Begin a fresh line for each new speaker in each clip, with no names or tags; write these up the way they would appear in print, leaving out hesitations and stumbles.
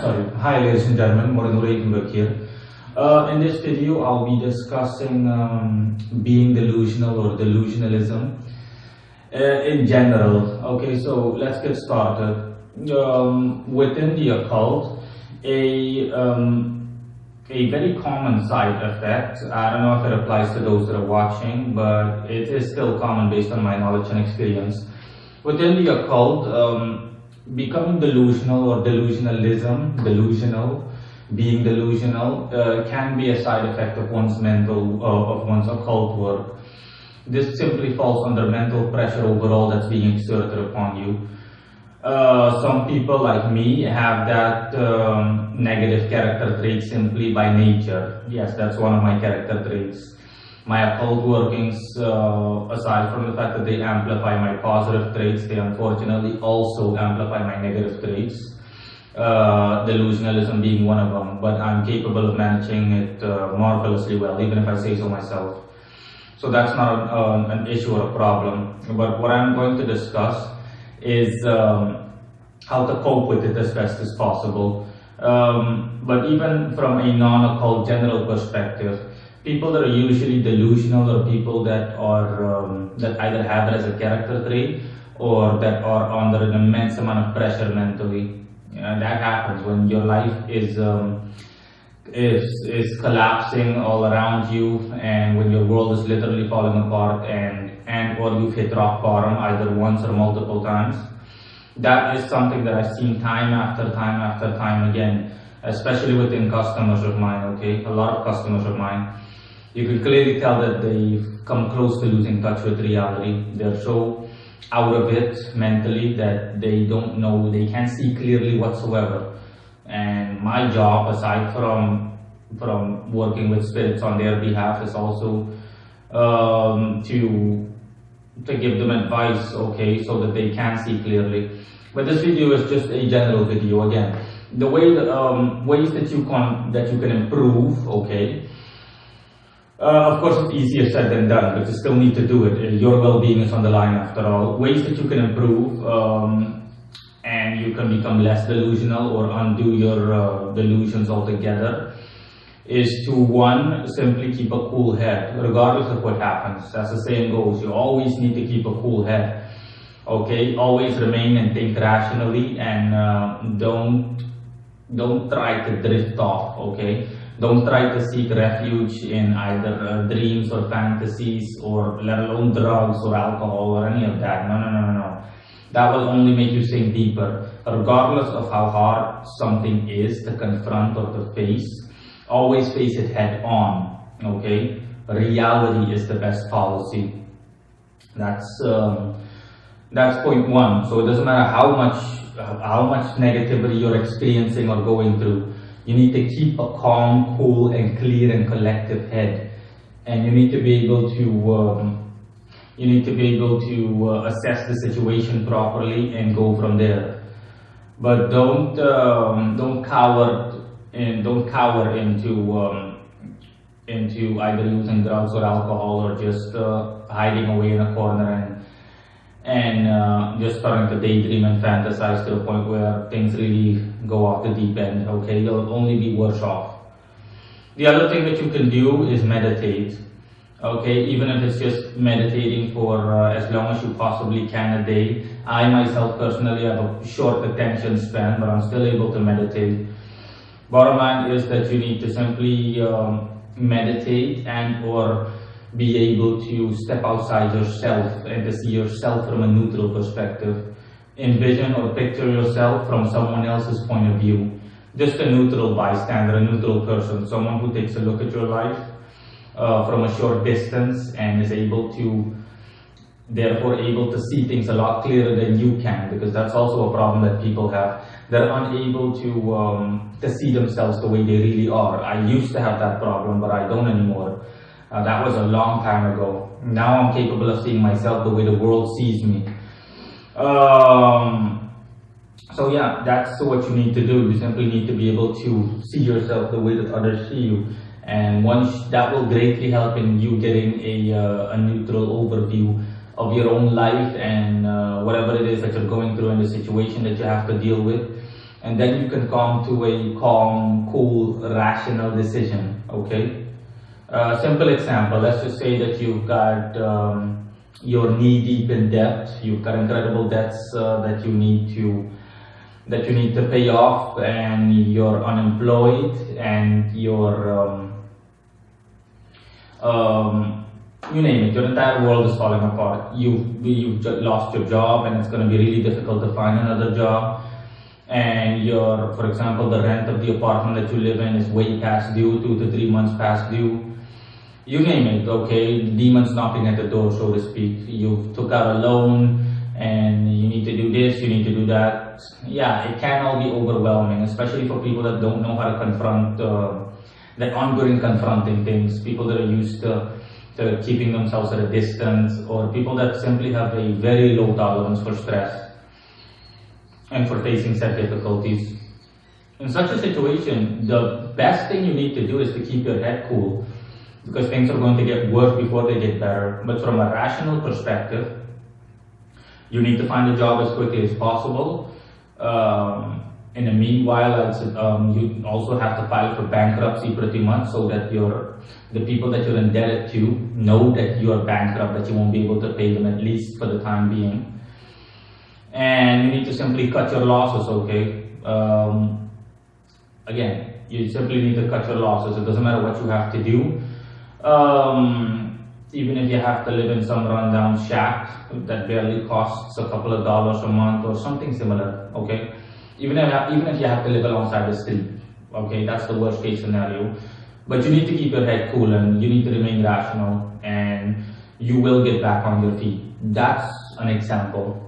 Sorry. Hi, ladies and gentlemen. Morinur here. In this video, I'll be discussing being delusional or delusionalism in general. Okay, so let's get started. Within the occult, a very common side effect, I don't know if it applies to those that are watching, but it is still common based on my knowledge and experience. Within the occult, becoming delusional or being delusional, can be a side effect of one's one's occult work. This simply falls under mental pressure overall that's being exerted upon you. Some people like me have that negative character trait simply by nature. Yes, that's one of my character traits. My occult workings, aside from the fact that they amplify my positive traits, they unfortunately also amplify my negative traits. Delusionalism being one of them, but I'm capable of managing it marvelously well, even if I say so myself. So that's not an issue or a problem. But what I'm going to discuss is how to cope with it as best as possible. But even from a non-occult general perspective, people that are usually delusional are people that are that either have it as a character trait or that are under an immense amount of pressure mentally. And that happens when your life is collapsing all around you, and when your world is literally falling apart, and or you've hit rock bottom either once or multiple times. That is something that I've seen time after time again, especially within customers of mine. Okay, a lot of customers of mine. You can clearly tell that they've come close to losing touch with reality. They're so out of it mentally that they don't know, they can't see clearly whatsoever. And my job, aside from working with spirits on their behalf, is also to give them advice, okay, so that they can see clearly. But this video is just a general video. Again, the ways that you can improve, okay. Of course, it's easier said than done, but you still need to do it. Your well-being is on the line after all. Ways that you can improve and you can become less delusional or undo your delusions altogether is to, one, simply keep a cool head, regardless of what happens. As the saying goes, you always need to keep a cool head. Okay, always remain and think rationally, and don't try to drift off. Okay. Don't try to seek refuge in either dreams or fantasies, or let alone drugs or alcohol or any of that. No. That will only make you sink deeper. Regardless of how hard something is to confront or to face, always face it head on. Okay? Reality is the best policy. That's point one. So it doesn't matter how much negativity you're experiencing or going through. You need to keep a calm, cool, and clear and collective head, and you need to be able to assess the situation properly and go from there. But don't cower into either using drugs or alcohol, or just hiding away in a corner and just starting to daydream and fantasize to the point where things really go off the deep end. Okay, you'll only be worse off. The other thing that you can do is meditate. Okay, even if it's just meditating for as long as you possibly can a day. I myself personally have a short attention span, but I'm still able to meditate. Bottom line is that you need to simply meditate and or be able to step outside yourself and to see yourself from a neutral perspective. Envision or picture yourself from someone else's point of view. Just a neutral bystander, a neutral person, someone who takes a look at your life from a short distance and is therefore able to see things a lot clearer than you can, because that's also a problem that people have. They're unable to see themselves the way they really are. I used to have that problem, but I don't anymore. That was a long time ago. Now I'm capable of seeing myself the way the world sees me. So yeah, that's what you need to do. You simply need to be able to see yourself the way that others see you. And that will greatly help in you getting a neutral overview of your own life and whatever it is that you're going through and the situation that you have to deal with. and then you can come to a calm, cool, rational decision. Okay. Simple example. Let's just say that you've got you're knee deep in debt. You've got incredible debts that you need to pay off, and you're unemployed, and you're you name it, your entire world is falling apart. You've lost your job, and it's going to be really difficult to find another job. And for example, the rent of the apartment that you live in is way past due, 2 to 3 months past due. You name it, okay? Demons knocking at the door, so to speak. You took out a loan, and you need to do this, you need to do that. Yeah, it can all be overwhelming, especially for people that don't know how to confront, that aren't good in confronting things. People that are used to keeping themselves at a distance, or people that simply have a very low tolerance for stress and for facing set difficulties. In such a situation, the best thing you need to do is to keep your head cool, because things are going to get worse before they get better. But from a rational perspective, you need to find a job as quickly as possible. In the meanwhile, you also have to file for bankruptcy pretty much, so that the people that you're indebted to know that you are bankrupt, that you won't be able to pay them, at least for the time being. And you need to simply cut your losses, okay? Again, you simply need to cut your losses. It doesn't matter what you have to do. Even if you have to live in some rundown shack that barely costs a couple of dollars a month or something similar, okay? Even if you have to live alongside the street, okay? That's the worst case scenario. But you need to keep your head cool, and you need to remain rational, and you will get back on your feet. That's an example.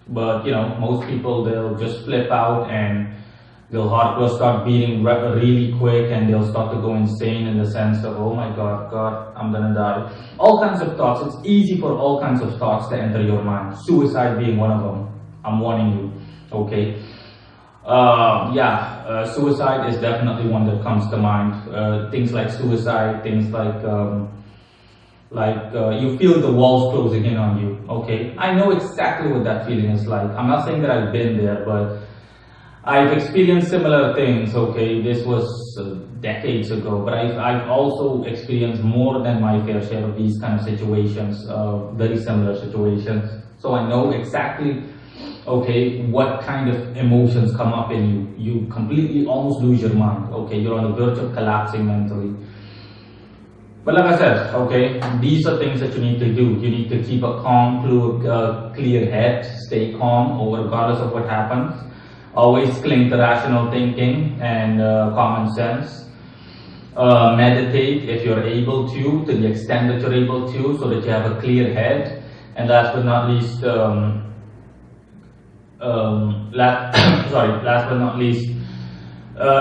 But most people, they'll just flip out, and their heart will start beating really quick, and they'll start to go insane in the sense of, oh my God, I'm gonna die. All kinds of thoughts. It's easy for all kinds of thoughts to enter your mind. Suicide being one of them. I'm warning you, okay? Suicide is definitely one that comes to mind. Things like suicide, things like you feel the walls closing in on you, okay? I know exactly what that feeling is like. I'm not saying that I've been there, but I've experienced similar things, okay? This was decades ago, but I've also experienced more than my fair share of these kind of situations, very similar situations. So I know exactly, okay, what kind of emotions come up in you. You completely almost lose your mind, okay? You're on the verge of collapsing mentally. But like I said, okay, these are things that you need to do. You need to keep a calm, clear head, stay calm regardless of what happens. Always cling to rational thinking and common sense. Meditate if you're able to the extent that you're able to, so that you have a clear head. And last but not least,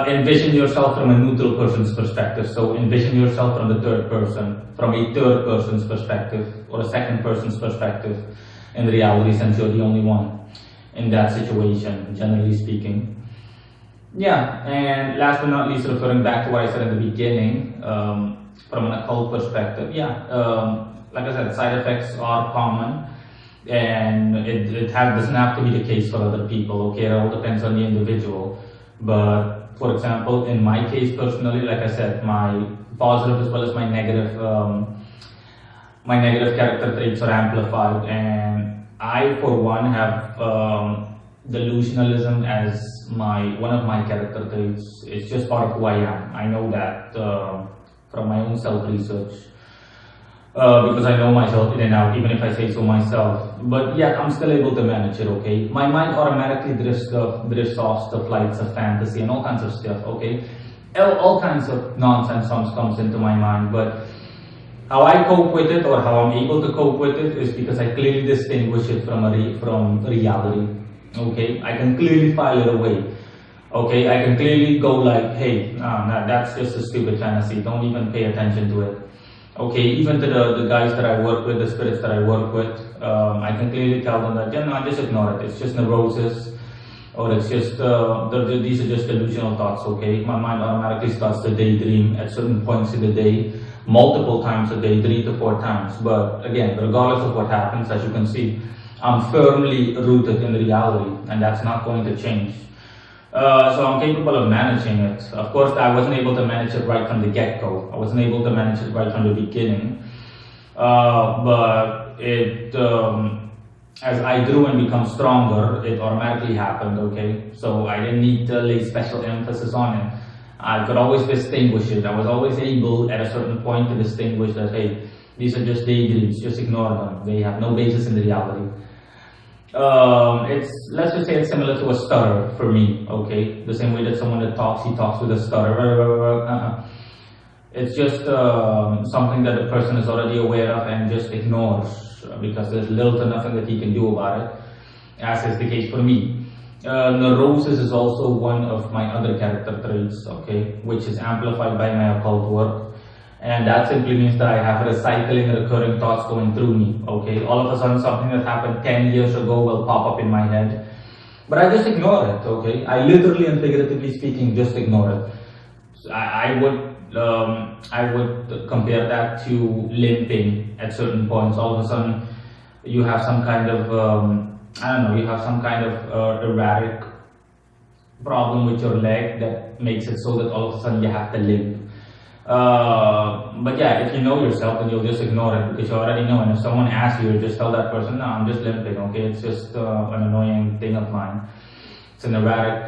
envision yourself from a neutral person's perspective. So envision yourself from a third person's perspective, or a second person's perspective, in reality, since you're the only one in that situation, generally speaking. Yeah, and last but not least, referring back to what I said in the beginning, from an occult perspective, like I said, side effects are common, and it doesn't have to be the case for other people, okay? It all depends on the individual. But for example, in my case personally, like I said, my positive as well as my negative character traits are amplified, and I, for one, have delusionalism as one of my character traits. It's just part of who I am. I know that from my own self-research, because I know myself in and out, even if I say so myself. But yet, I'm still able to manage it, okay? My mind automatically drifts off the flights of fantasy and all kinds of stuff, okay? All kinds of nonsense comes into my mind, but how I cope with it, or how I'm able to cope with it, is because I clearly distinguish it from reality, okay? I can clearly file it away, okay? I can clearly go like, hey, that's just a stupid fantasy, don't even pay attention to it. Okay, even to the guys that I work with, the spirits that I work with, I can clearly tell them that, just ignore it. It's just neurosis, or it's just, these are just delusional thoughts, okay? My mind automatically starts to daydream at certain points in the day, multiple times a day, 3 to 4 times. But again, regardless of what happens, as you can see, I'm firmly rooted in reality, and that's not going to change. So I'm capable of managing it. Of course, I wasn't able to manage it right from the get-go. I wasn't able to manage it right from the beginning. But it, as I grew and become stronger, it automatically happened, okay? So I didn't need to lay special emphasis on it. I could always distinguish it. I was always able at a certain point to distinguish that, hey, these are just daydreams, just ignore them. They have no basis in the reality. Let's just say it's similar to a stutter for me, okay? The same way that someone that talks, he talks with a stutter. It's just something that the person is already aware of and just ignores because there's little to nothing that he can do about it, as is the case for me. Neurosis is also one of my other character traits, okay, which is amplified by my occult work. And that simply means that I have recycling, recurring thoughts going through me, okay? All of a sudden, something that happened 10 years ago will pop up in my head. But I just ignore it, okay? I literally and figuratively speaking, just ignore it. So I would compare that to limping at certain points. All of a sudden, you have some kind of, you have some kind of erratic problem with your leg that makes it so that all of a sudden you have to limp. But yeah, if you know yourself, then you'll just ignore it because you already know. And if someone asks you, just tell that person, no, I'm just limping, okay? It's just an annoying thing of mine. It's an erratic,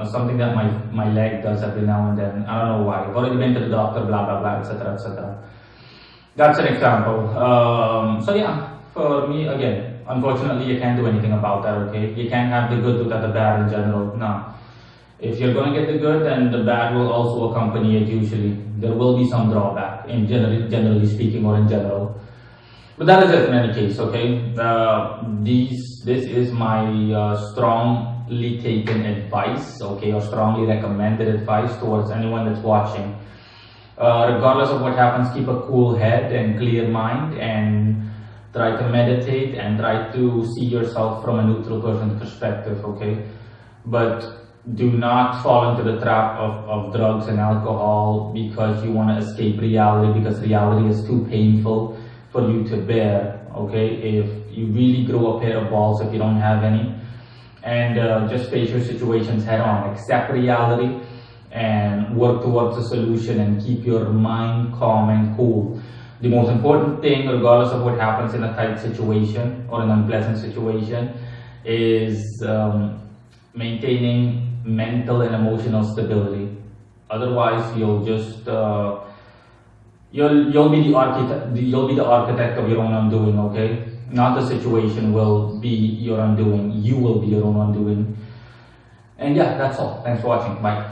something that my leg does every now and then. I don't know why. I've already been to the doctor, blah, blah, blah, etc., etc. That's an example. So yeah, for me, again, unfortunately, you can't do anything about that, okay? You can't have the good without the bad in general, no. If you're going to get the good, then the bad will also accompany it usually. There will be some drawback, in generally speaking, or in general. But that is it in any case, okay? This is my strongly taken advice, okay, or strongly recommended advice towards anyone that's watching. Regardless of what happens, keep a cool head and clear mind, and try to meditate and try to see yourself from a neutral person's perspective, okay? But do not fall into the trap of drugs and alcohol because you want to escape reality, because reality is too painful for you to bear, okay? If you really grow a pair of balls, if you don't have any, and just face your situations head on, accept reality and work towards a solution and keep your mind calm and cool. The most important thing, regardless of what happens in a tight situation or an unpleasant situation, is maintaining mental and emotional stability. Otherwise, you'll just you'll be the architect of your own undoing, okay? Not the situation will be your undoing. You will be your own undoing. And yeah, that's all. Thanks for watching. Bye.